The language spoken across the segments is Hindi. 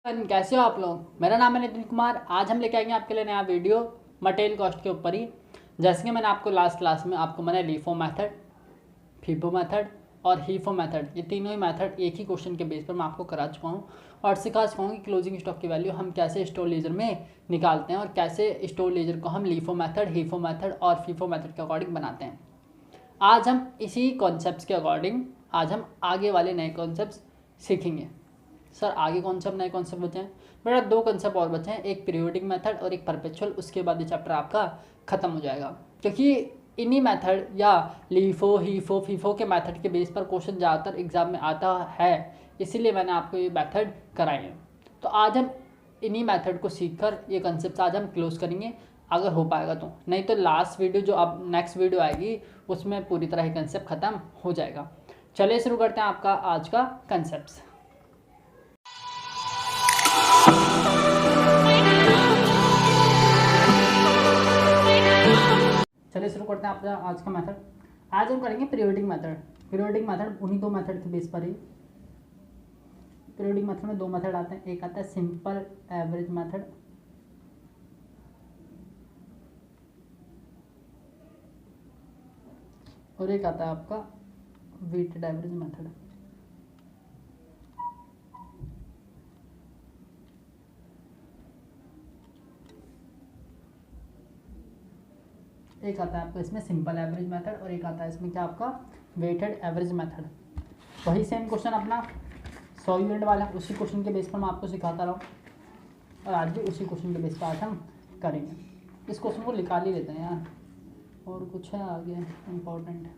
कैसे हो आप लोग। मेरा नाम है नितिन कुमार। आज हम लेके आएंगे आपके लिए नया वीडियो मटेरियल कॉस्ट के ऊपर ही। जैसे कि मैंने आपको लास्ट क्लास में मैंने लीफो मेथड, फीफो मेथड और हीफो मेथड, ये तीनों ही मेथड एक ही क्वेश्चन के बेस पर मैं आपको करा चुका हूँ और सिखा चुका हूँ कि क्लोजिंग स्टॉक की वैल्यू हम कैसे स्टोर लेजर में निकालते हैं और कैसे स्टोर लेजर को हम लीफो मेथड, हीफो मेथड और फीफो मेथड के अकॉर्डिंग बनाते हैं। आज हम इसी कॉन्सेप्ट के अकॉर्डिंग आज हम आगे वाले नए कॉन्सेप्ट सीखेंगे। सर आगे कौन सा नए कॉन्सेप्ट बचे हैं? मेरा 2 कॉन्सेप्ट और बचे हैं, एक पीरियोडिक मेथड और एक परपेचुअल। उसके बाद ये चैप्टर आपका ख़त्म हो जाएगा, क्योंकि इन्हीं मेथड या लीफो, हीफो, फीफो के मेथड के बेस पर क्वेश्चन ज़्यादातर एग्जाम में आता है, इसीलिए मैंने आपको ये मेथड कराए हैं। तो आज हम इन्हीं मेथड को सीखकर ये कॉन्सेप्ट आज हम क्लोज करेंगे, अगर हो पाएगा तो। नहीं तो लास्ट वीडियो जो अब नेक्स्ट वीडियो आएगी उसमें पूरी तरह ही कंसेप्ट ख़त्म हो जाएगा। चलिए शुरू करते हैं आपका आज का कंसेप्ट। चलिए शुरू करते हैं आपका आज का मेथड। आज हम करेंगे पीरियोडिक मेथड। पीरियोडिक मेथड उन्हीं 2 मेथड के बेस पर ही। पीरियोडिक मेथड में 2 मेथड आते हैं, एक आता है सिंपल एवरेज मेथड और एक आता है आपका वेटेड एवरेज मेथड। एक आता है आपका इसमें सिंपल एवरेज मेथड और एक आता है इसमें क्या आपका वेटेड एवरेज मेथड। वही सेम क्वेश्चन अपना 100 यूनिट वाला, उसी क्वेश्चन के बेस पर मैं आपको सिखाता रहा हूँ और आज भी उसी क्वेश्चन के बेस पर आज हम करेंगे। इस क्वेश्चन को निकाल ही लेते हैं यार, और कुछ है आगे इम्पोर्टेंट।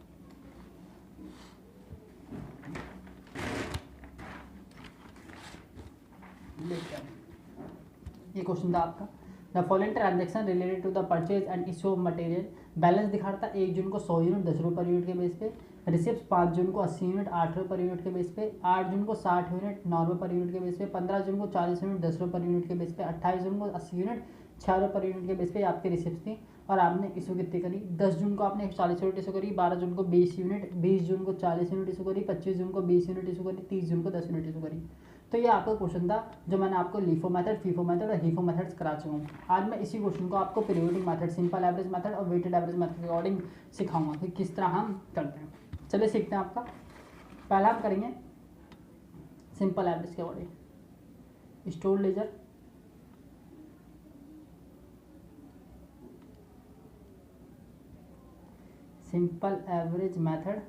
ये क्वेश्चन था आपका, the following transaction related to the purchase and issue of material. Balance दिखा रहा था 1 जून को 100 यूनिट 10 रुपये पर यूनिट के बेस पे, रिसिप्ट 5 जून को 80 यूनिट 8 रुपये पर यूनिट के बेस पे, 8 जून को 60 यूनिट 9 रुपये पर यूनिट के बेस पे, 15 जून को 40 यूनिट 10 रुपये पर यूनिट के बेस पे, 28 जून को 80 यूनिट 6 रुपये पर यूनिट के बेस पे आपकी रिसिप्ट थी और आपने इशू कितनी करी। 10 जून को आपने 40 यूनिट इशू करी, 12 जून को 20 यूनिट, 20 जून को 40 यूनिट इशू करी, 25 जून को 20 यूनिट इशू करी, 30 जून को 10 यूनिट इशू करी। तो ये आपका क्वेश्चन था जो मैंने आपको लीफो मेथड, फीफो मेथड और हीफो मेथड्स करा चुका हूँ। आज मैं इसी क्वेश्चन को आपको periodic method, simple average method और वेटेड एवरेज मेथड के अकॉर्डिंग सिखाऊंगा कि किस तरह हम करते हैं। चलिए सीखते हैं। आपका पहला हम करेंगे सिंपल एवरेज के according. Store ledger, simple average method,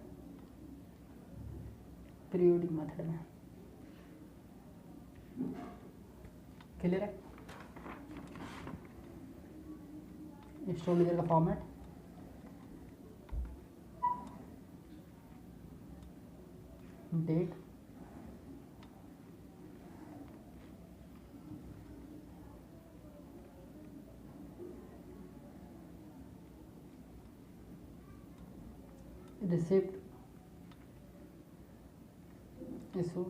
periodic method में क्लियर है। स्टोर लेजर का format, date, receipt, issue,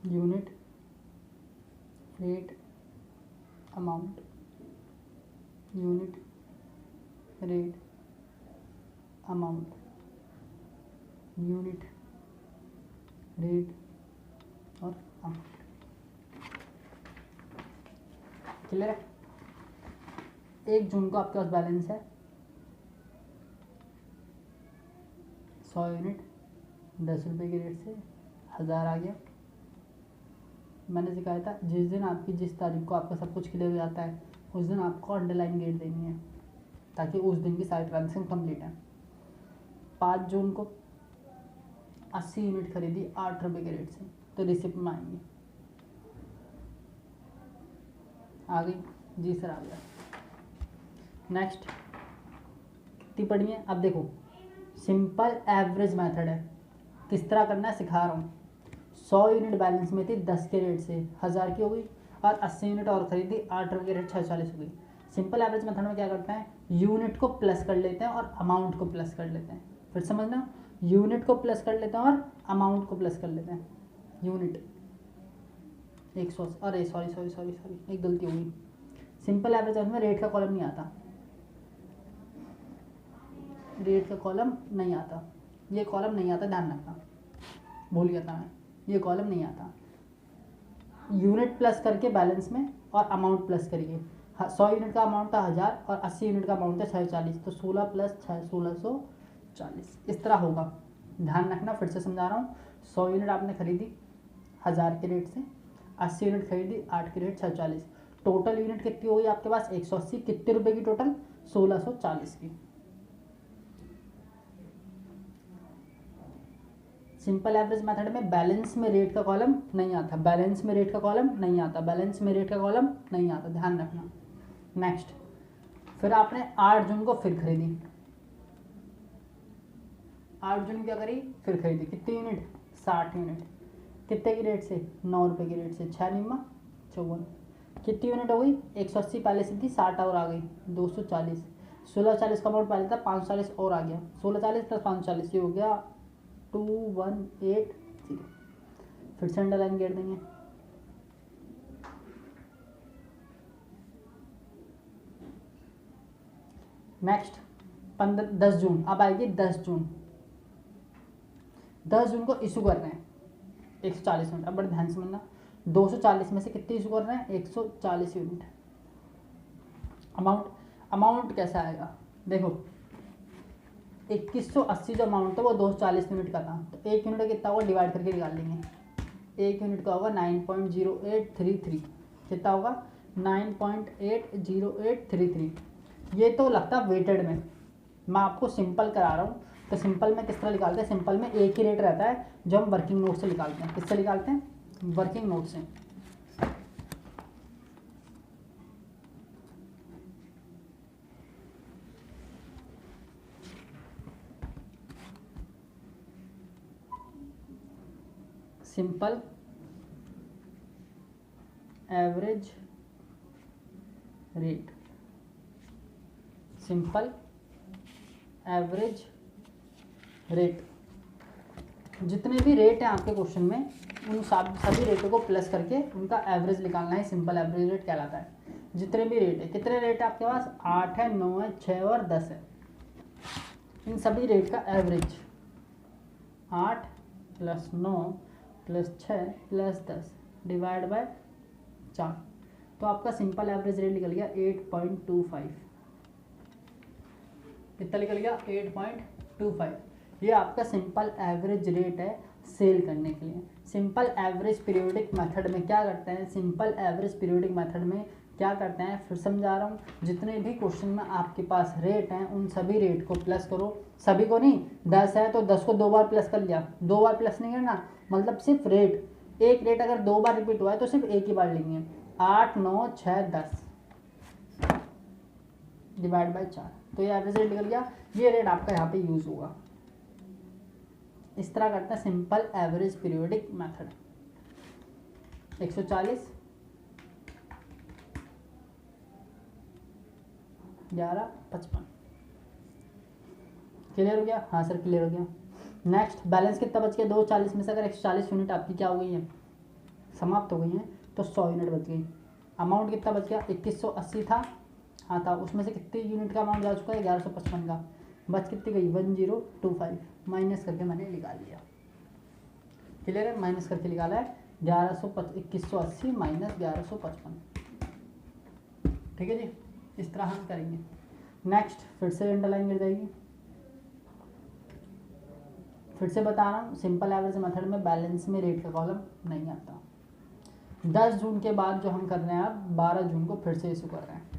unit, rate, amount, unit, rate, amount, unit, rate और अमाउंट। क्लियर है। 1 जून को आपके पास बैलेंस है 100 यूनिट 10 रुपये के रेट से 1000 आ गया। मैंने सिखाया था जिस दिन आपकी, जिस तारीख को आपका सब कुछ क्लियर हो जाता है उस दिन आपको अंडरलाइन गेट देनी है ताकि उस दिन की सारी ट्रांजेक्शन कंप्लीट है। 5 जून को 80 यूनिट खरीदी 8 रुपये के रेट से, तो रिसिप्ट में आएंगे। आ गई जी सर, आ गया। नेक्स्ट कितनी पढ़ी है। अब देखो सिंपल एवरेज मेथड है, किस तरह करना है सिखा रहा हूँ। 100 यूनिट बैलेंस में थी 10 के रेट से 1000 की हो गई और 80 यूनिट और खरीदी 8 रुपये के रेट 640 हो गई। सिंपल एवरेज मेथड में क्या करते हैं, यूनिट को प्लस कर लेते हैं और अमाउंट को प्लस कर लेते हैं। फिर समझना, यूनिट को प्लस कर लेते हैं और अमाउंट को प्लस कर लेते हैं। यूनिट 100, अरे सॉरी एक गलती हो गई। सिंपल एवरेज में रेट का कॉलम नहीं आता, रेट का कॉलम नहीं आता, ये कॉलम नहीं आता, ध्यान रखना, भूल गया था मैं, ये कॉलम नहीं आता। यूनिट प्लस करके बैलेंस में और अमाउंट प्लस करिए। 100 यूनिट का अमाउंट था 1000 और 80 यूनिट का अमाउंट था 640, तो 16 प्लस 6 1640, इस तरह होगा। ध्यान रखना, फिर से समझा रहा हूँ। 100 यूनिट आपने खरीदी 1000 के रेट से, 80 यूनिट खरीदी 8 के रेट 640, टोटल यूनिट कितनी होगी आपके पास 180। कितने रुपए की टोटल, 1640 की। सिंपल एवरेज मेथड में बैलेंस में रेट का कॉलम नहीं आता, बैलेंस में रेट का कॉलम नहीं आता, बैलेंस में रेट का कॉलम नहीं आता, ध्यान रखना। नेक्स्ट, फिर आपने 8 जून को फिर खरीदी, 8 जून क्या करी, फिर खरीदी, कितनी यूनिट, 60 यूनिट, कितने की रेट से, 9 रुपये की रेट से, 6 निम्मा 54, कितनी यूनिट हो गई, 180 पहले से थी, 60 और आ गई 240, 1640 का अमाउंट पहले था, 540 और आ गया, 1640 प्लस 540 ये हो गया 2180। फिर से अंडरलाइन कर देंगे। नेक्स्ट 10 जून, अब आएगी 10 जून। 10 जून को इशू कर रहे हैं 140 यूनिट। अब बड़े ध्यान से समझना, 240 में से कितने इशू कर रहे हैं, 140 यूनिट। अमाउंट कैसा आएगा, देखो 2180 जो अमाउंट था वो 240 यूनिट का था, तो 1 यूनिट कितना होगा, डिवाइड करके निकाल लेंगे। 1 यूनिट का होगा 9.0833, कितना होगा 9.80833। ये तो लगता है वेटेड में, मैं आपको सिंपल करा रहा हूँ। तो सिंपल में किस तरह निकालते हैं, सिंपल में एक ही रेट रहता है जो हम वर्किंग नोट से निकालते हैं। किससे निकालते हैं, वर्किंग नोट से। Simple average rate, simple average rate, जितने भी रेट हैं आपके क्वेश्चन में उन सभी रेटों को प्लस करके उनका एवरेज निकालना है, सिंपल एवरेज रेट कहलाता है। जितने भी रेट है, कितने रेट है आपके पास, 8 है, 9 है, 6 और 10 है, इन सभी रेट का average 8 plus 9 plus 6 plus 10 divide by 4, तो आपका सिंपल एवरेज रेट निकल गया 8.25। कितना निकल गया, 8.25। ये आपका सिंपल एवरेज रेट है सेल करने के लिए। सिंपल एवरेज पीरियोडिक मेथड में क्या करते हैं, सिंपल एवरेज पीरियोडिक मेथड में क्या करते हैं, फिर समझा रहा हूँ। जितने भी क्वेश्चन में आपके पास रेट हैं उन सभी रेट को प्लस करो, सभी को नहीं, 10 है तो 10 को 2 बार प्लस कर लिया, 2 बार प्लस नहीं करना, मतलब सिर्फ रेट, एक रेट अगर 2 बार रिपीट हुआ है तो सिर्फ एक ही बार लेंगे। 8 9 6 10 डिवाइड बाय 4, तो ये एवरेज रेट निकल गया। ये रेट आपका यहाँ पे यूज होगा। इस तरह करता है simple average periodic method. 140 11 55 clear हो गया, हाँ सर क्लियर हो गया। नेक्स्ट बैलेंस कितना बच गया, 240 में से अगर 140 यूनिट आपकी क्या हो गई है, समाप्त हो गई हैं, तो 100 यूनिट बच गई। अमाउंट कितना बच गया, 2180 था, हाँ था, उसमें से कितने यूनिट का अमाउंट जा चुका है, 1155 का, बच कितनी गई 1025, माइनस करके मैंने निकाल लिया। क्लियर है, माइनस करके निकाला है 2180 माइनस 1155। ठीक है जी, इस तरह हम करेंगे। नेक्स्ट फिर से अंडरलाइन मिल जाएगी। फिर से बता रहा हूँ, सिंपल एवरेज मेथड में बैलेंस में रेट का कॉलम नहीं आता। 10 जून के बाद जो हम कर रहे हैं, अब 12 जून को फिर से इशू कर रहे हैं।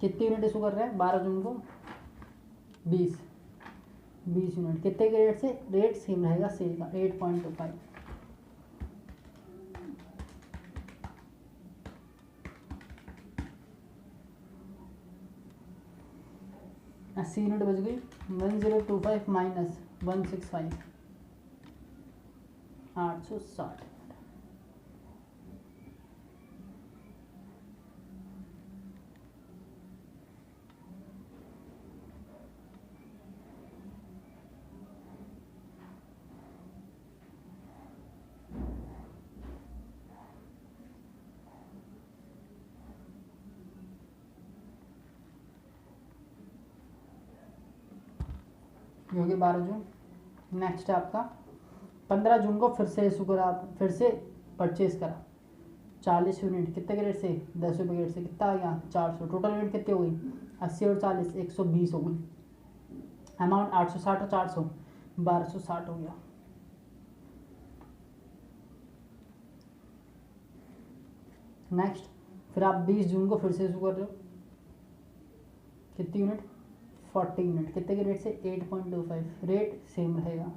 कितनी यूनिट इशू कर रहे हैं 12 जून को, 20 यूनिट। कितने के रेट से, रेट सेम रहेगा सेल का 8.25। 80 यूनिट बच गई, 1025 माइनस 165 860। ये हो गया 12 जून। नेक्स्ट है आपका 15 जून को फिर से इशू करा, फिर से परचेज करा 40 यूनिट, कितने के रेट से, 10 रुपये के रेट से, कितना आ गया 400। टोटल यूनिट कितनी हो गई, 80 और 40 120 हो गई। अमाउंट 860 और 400 1260 हो गया। नेक्स्ट फिर आप 20 जून को फिर से इशू कर रहे हो, कितनी यूनिट, 40 यूनिट, कितने के रेट से, 8.25, रेट सेम रहेगा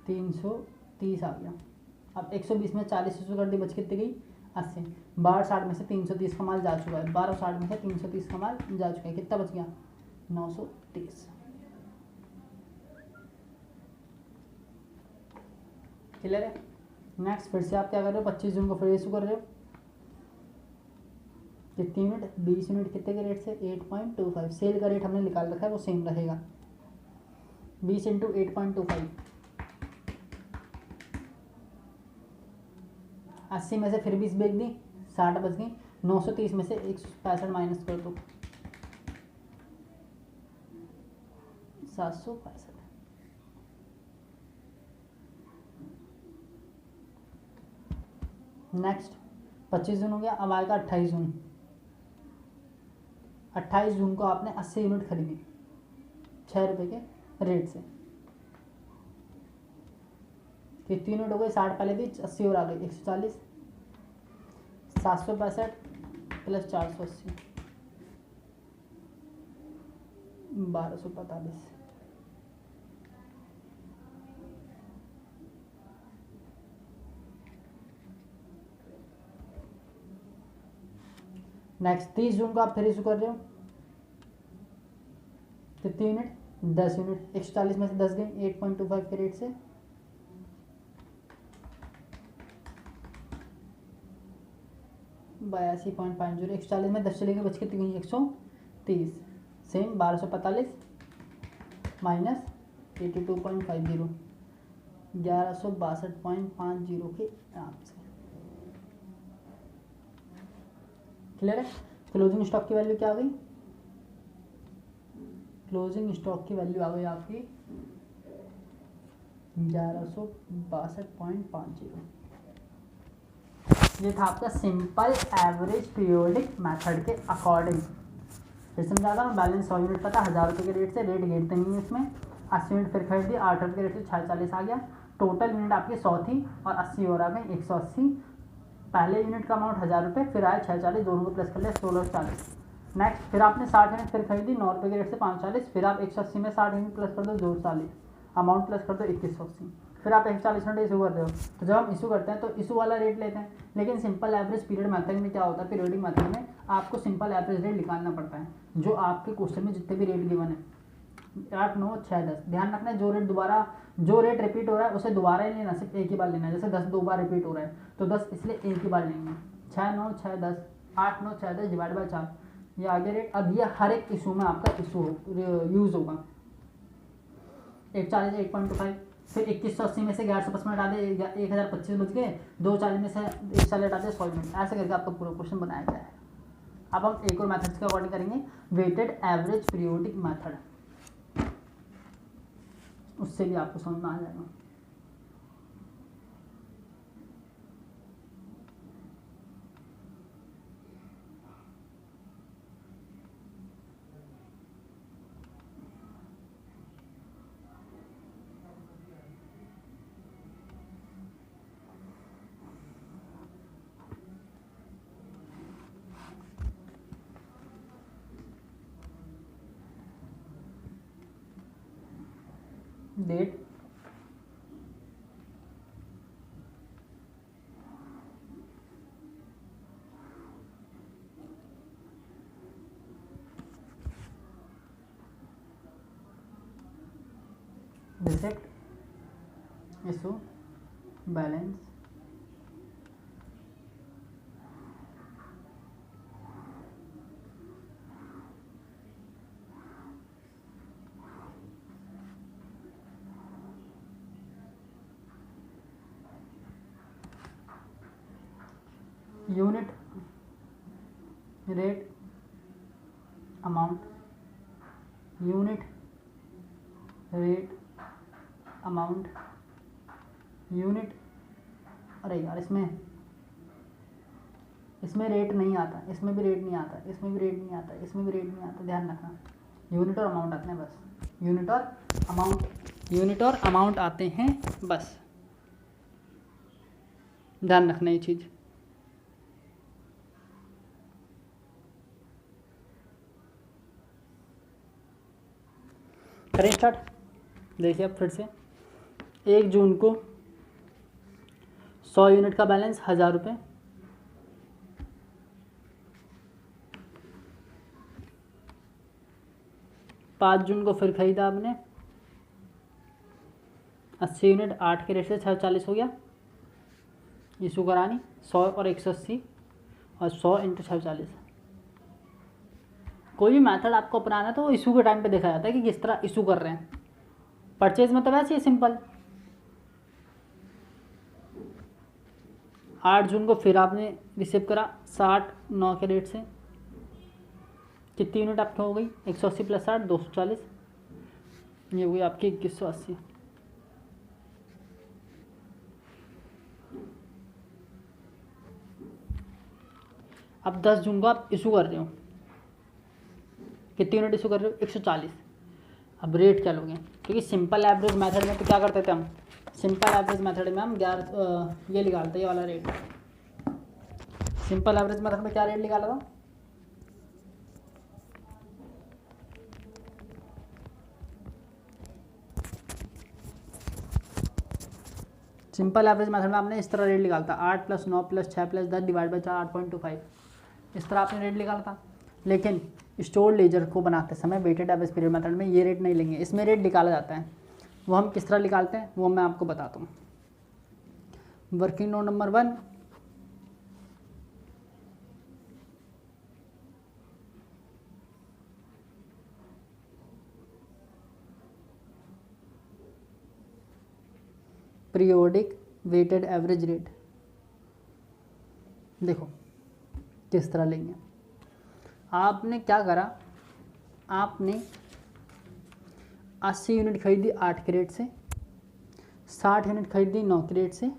330 आ गया। अब 120 में 40 इशू कर दी, बच कितनी गई 80। 1260 में से 330 का माल जा चुका है, 1260 में से 330 का माल जा चुका है, कितना बच गया 930। क्लियर है। नेक्स्ट फिर से आप क्या कर रहे हो, 25 जून को फिर इशू कर रहे हो, कितनी यूनिट, 20 यूनिट, कितने के रेट से, 8.25। सेल का रेट हमने निकाल रखा है वो सेम रहेगा 20 इंटू 8.25। 80 में से फिर 20 बेच दी, 60 बच गई। 930 में से 165 माइनस कर दो, 765। नेक्स्ट 25 जून हो गया। अब आएगा 28 जून। 28 जून को आपने 80 यूनिट खरीदी 6 रुपये के रेट से, कितनी यूनिट हो गई, 60 पहले दी, 80 और आ गई 140, 765 प्लस 480 1245। नेक्स्ट 30 जून को आप फिर इशू कर रहे हो, कितनी यूनिट, 10 यूनिट, 140 में से 10 गई 8.25 के रेट से, 82.50। 140 में 10 चलेंगे, बच कितनी गई 130, सेम 1245 माइनस 82.50 1162.50 के आराम से। क्लियर है। क्लोजिंग स्टॉक की वैल्यू क्या आ गई, क्लोजिंग स्टॉक की वैल्यू आ गई आपकी 1162.50। ये था आपका सिंपल एवरेज पीरियोडिक मेथड के अकॉर्डिंग। फिर समझा था, बैलेंस 100 यूनिट पता, 1000 रुपये के रेट से, रेट गिरते नहीं है इसमें। 80 यूनिट फिर खरीद दी, 8 रुपये के रेट से 640 आ गया। टोटल यूनिट आपकी 100 थी और 80 और आ गई 180। पहले यूनिट का अमाउंट 1000 रुपये, फिर आए 640, दोनों को प्लस कर लिया 1640। नेक्स्ट फिर आपने 60 यूनिट फिर खरीदी 9 रुपये के रेट से 540, फिर आप 180 में 60 यूनिट प्लस कर दो 240, अमाउंट प्लस कर दो 2180, फिर आप 140 यूनिट इशू कर रहे हो। तो जब हम इशू करते हैं तो इशू वाला रेट लेते हैं, लेकिन सिंपल एवरेज पीरियड मेथड में क्या होता है, पीरियडिक मेथड में आपको सिंपल एवरेज रेट निकालना पड़ता है, जो आपके क्वेश्चन में जितने भी रेट गिवन है 8 9 6 10, ध्यान रखना है जो रेट रिपीट हो रहा है उसे दोबारा ही लेना, सिर्फ एक ही बार लेना है। जैसे 10 2 बार रिपीट हो रहा है तो 10 इसलिए एक ही बार लेंगे। 6 9 6 10 8 9 6 10 डिवाइड बाई 4, ये आगे रेट। अब ये हर एक इशू में आपका इशू यूज़ होगा। 140 8.25, फिर 2180 में से 1155 हटा दे 1025 बच गए, 240 में से 140 हटा दे 100 यूनिट, ऐसे करके आपका पूरा क्वेश्चन बनाया गया है। अब हम एक और मेथड्स के अकॉर्डिंग करेंगे, वेटेड एवरेज पीरियोडिक मेथड, उससे भी आपको समझ में आ जाएगा। Date, receipt, issue, balance, unit, rate, amount, unit rate amount unit, अरे यार इसमें रेट नहीं आता, इसमें भी रेट नहीं आता, इसमें भी रेट नहीं आता, इसमें भी रेट नहीं आता, ध्यान रखना। यूनिट और अमाउंट आते हैं बस, यूनिट और अमाउंट आते हैं बस, ध्यान रखना ये चीज़। करें स्टार्ट। देखिए अब फिर से 1 जून को 100 यूनिट का बैलेंस 1000 रुपये, 5 जून को फिर खरीदा आपने 80 यूनिट, 8 के रेट से 640 हो गया, इशू करानी 100 और 180 और 100 इंटू 640। कोई भी मेथड आपको अपनाना है तो वो इशू के टाइम पे देखा जाता है कि किस तरह इशू कर रहे हैं। परचेज में तो वैसे ही सिंपल, 8 जून को फिर आपने रिसीव करा 60 9 के रेट से, कितनी यूनिट आपकी हो गई 180 प्लस 60 240, ये हो गई आपकी 2180। अब 10 जून को आप इशू कर रहे हो, कितनी यूनिट इशू कर रहे हो 140। अब रेट क्या लोगे, क्योंकि सिंपल एवरेज मेथड में तो क्या करते थे हम, सिंपल एवरेज मेथड में हम ये निकालते, ये वाला रेट। सिंपल एवरेज मेथड में क्या रेट निकाला था, सिंपल एवरेज मेथड में आपने इस तरह रेट निकालता 8 plus 9 plus 6 plus 10 divide by 4 8.25, इस तरह आपने रेट निकाला था। लेकिन स्टोर लेजर को बनाते समय वेटेड एवरेज पीरियड मेथड में ये रेट नहीं लेंगे, इसमें रेट निकाला जाता है। वो हम किस तरह निकालते हैं वो मैं आपको बताता हूँ। Working note number 1, periodic weighted average rate. देखो किस तरह लेंगे, आपने क्या करा, आपने 80 यूनिट खरीदी 8 के रेट से, 60 यूनिट खरीदी 9 के रेट से,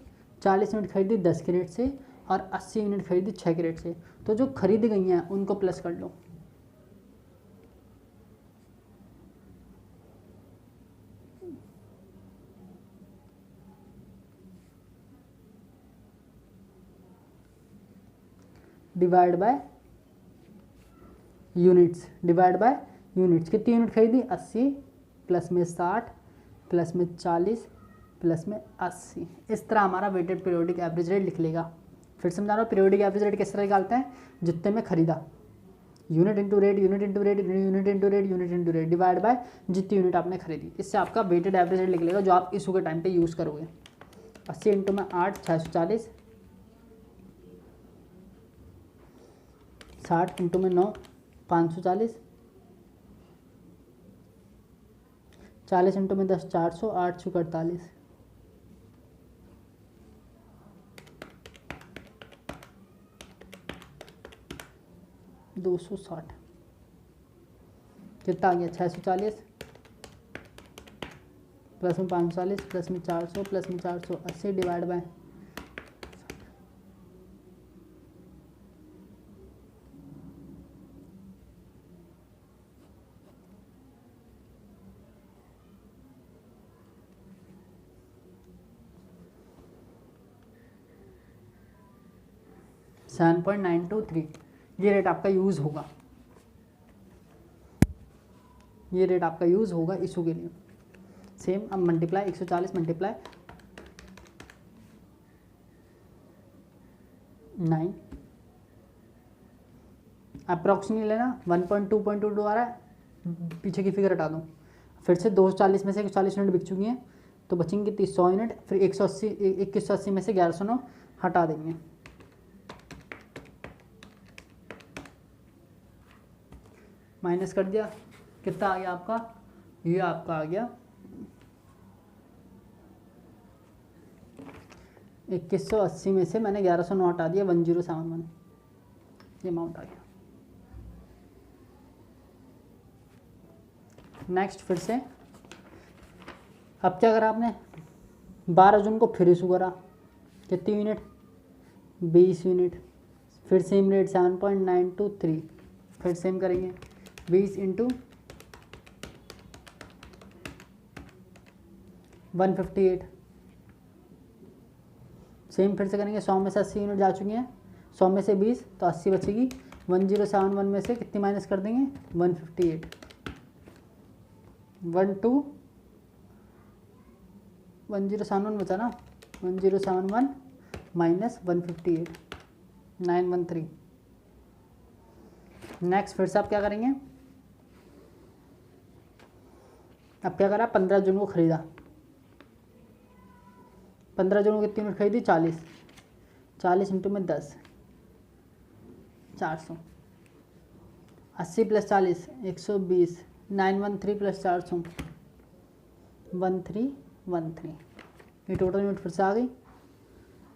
40 यूनिट खरीदी 10 के रेट से और 80 यूनिट खरीदी 6 के रेट से। तो जो खरीद गई हैं उनको प्लस कर लो, divide by units, divide by units. कितनी यूनिट खरीदी 80 प्लस में 60 प्लस में 40 प्लस में 80, इस तरह हमारा वेटेड पीरियोडिक एवरेज रेट लिख लेगा। फिर समझा रहा हूँ पीरियोडिक एवरेज रेट किस तरह निकालते हैं, जितने में खरीदा, unit into rate, unit into rate, unit into rate, unit into rate, divide by जितनी यूनिट आपने खरीदी। इससे आपका वेटेड एवरेज रेट लिख लेगा जो आप इशू के टाइम पे यूज़ करोगे। 80 इंटू में 8 640, 60 इंटू में 9 540, 40 इंटू में 10 400, 8 छुक 48, 260, कितना आ गया 640 प्लस में 540 प्लस में 400 प्लस में 480 डिवाइड बाय 7.923, ये रेट आपका यूज़ होगा, ये रेट आपका यूज़ होगा इशू के लिए। सेम अब मल्टीप्लाई 140 मल्टीप्लाई 9, अप्रॉक्सीमेटली लेना 1.2.22 आ रहा है, पीछे की फिगर हटा दूँ। फिर से 240 में से 140 यूनिट बिक चुकी हैं तो बचेंगे 300 यूनिट, फिर 2180 में से 1109 हटा देंगे। माइनस कर दिया, कितना आ गया आपका, ये आपका आ गया 2180 में से मैंने 1109 हटा दिया 1071, ये अमाउंट आ गया। नेक्स्ट फिर से अब क्या करा आपने, 12 जून को फिर इशू करा, कितनी यूनिट, 20 यूनिट, फिर सेम रेट 7.923, फिर सेम करेंगे 20 इंटू 158, सेम फिर से करेंगे। 100 में से 80 यूनिट जा चुकी हैं, 100 में से 20 तो 80 बचेगी। 1071 में से कितनी माइनस कर देंगे, 158, 1071 बचा ना, 1071 माइनस 158, 913। नेक्स्ट फिर से आप क्या करेंगे, अब क्या करा, 15 जून को खरीदा, 15 जून को कितनी यूनिट खरीदी, 40, 40 इंटू में 10, 400, 80 प्लस 40 120, 913 प्लस 400 1313, ये टोटल यूनिट फिर से आ गई।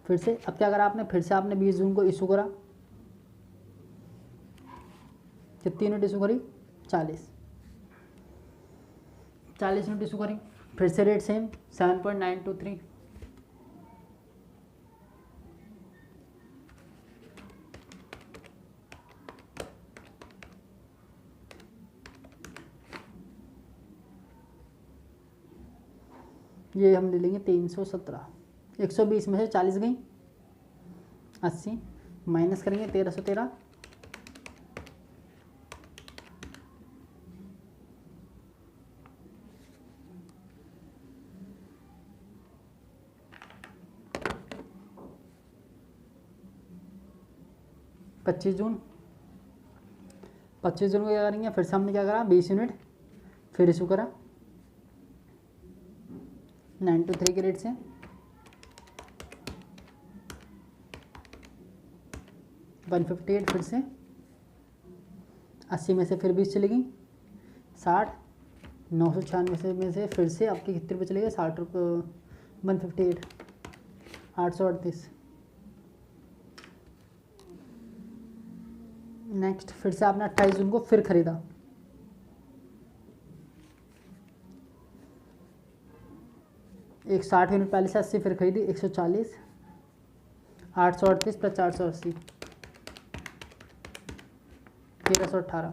फिर से अब क्या करा आपने, फिर से आपने 20 जून को इशू करा, कितनी यूनिट इशू करी, 40 यूनिट इशू करी, फिर से रेट सेम 7.923, ये हम ले लेंगे 317, 120 में से 40 गई, 80 माइनस करेंगे 1313, पच्चीस जून को क्या करेंगे, फिर से हमने क्या करा, 20 यूनिट फिर इशू करा 923 के रेट से, $158 फिर से, 80 में से फिर 20 चलेगी, 60, 996 में से फिर से आपके कितने रुपये चलेगा, 60 रुपये, 158, 838। नेक्स्ट फिर से आपने 28 जून को फिर खरीदा, एक 60 यूनिट पहले से 80 फिर खरीदी, 140, 838 प्लस 480, 1318।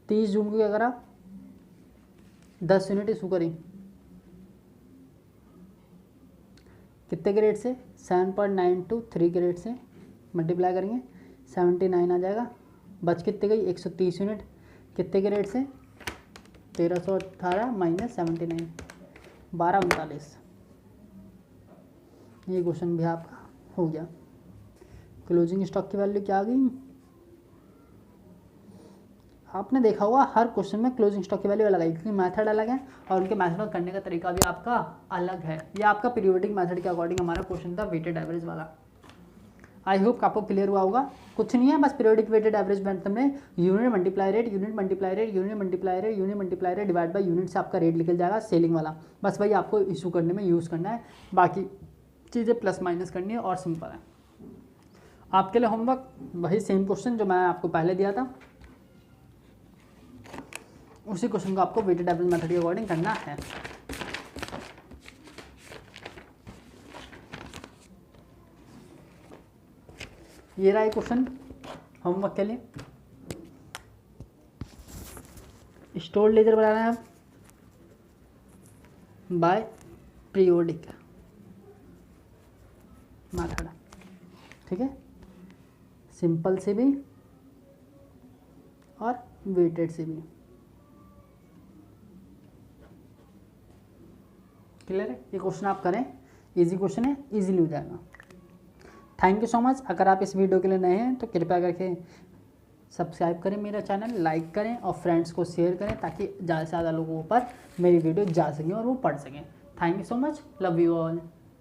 30 जून को क्या करा, 10 यूनिट इशू करी, कितने के रेट से, 7.923 के रेट से मल्टीप्लाई करेंगे 79 आ जाएगा, बच कितने गई, 130 यूनिट, कितने के रेट से, 1318 माइनस 79, 1239। ये क्वेश्चन भी आपका हो गया। क्लोजिंग स्टॉक की वैल्यू क्या आ गई, आपने देखा होगा हर क्वेश्चन में क्लोजिंग स्टॉक की वैल्यू अलग है, क्योंकि मेथड अलग है और उनके मेथड करने का तरीका भी आपका अलग है। ये आपका पीरियोडिक मेथड के अकॉर्डिंग हमारा क्वेश्चन था, वेटेड एवरेज वाला। आई होप आपको क्लियर हुआ होगा। कुछ नहीं है, बस पीरियोडिक वेटेड एवरेज मेथड में unit multiply rate, unit multiply rate, unit multiply rate, unit multiply rate divide by unit से आपका रेट निकल जाएगा सेलिंग वाला। बस वही आपको इशू करने में यूज़ करना है, बाकी चीज़ें प्लस माइनस करनी है और सिंपल है। आपके लिए होमवर्क वही सेम क्वेश्चन जो मैं आपको पहले दिया था, उसी क्वेश्चन को आपको वेटेड एवरेज मेथड के अकॉर्डिंग करना है। ये रहा क्वेश्चन होमवर्क के लिए। स्टोर लेजर बनाना है बाय पीरियोडिक मेथड, ठीक है, सिंपल से भी और वेटेड से भी। क्लियर है, ये क्वेश्चन आप करें, इजी क्वेश्चन है, इजीली हो जाएगा। Thank you so much. अगर आप इस वीडियो के लिए नए हैं तो कृपया करके सब्सक्राइब करें मेरा चैनल, लाइक करें और फ्रेंड्स को शेयर करें, ताकि ज़्यादा से ज़्यादा लोगों पर मेरी वीडियो जा सकें और वो पढ़ सकें। Thank you so much, love you all.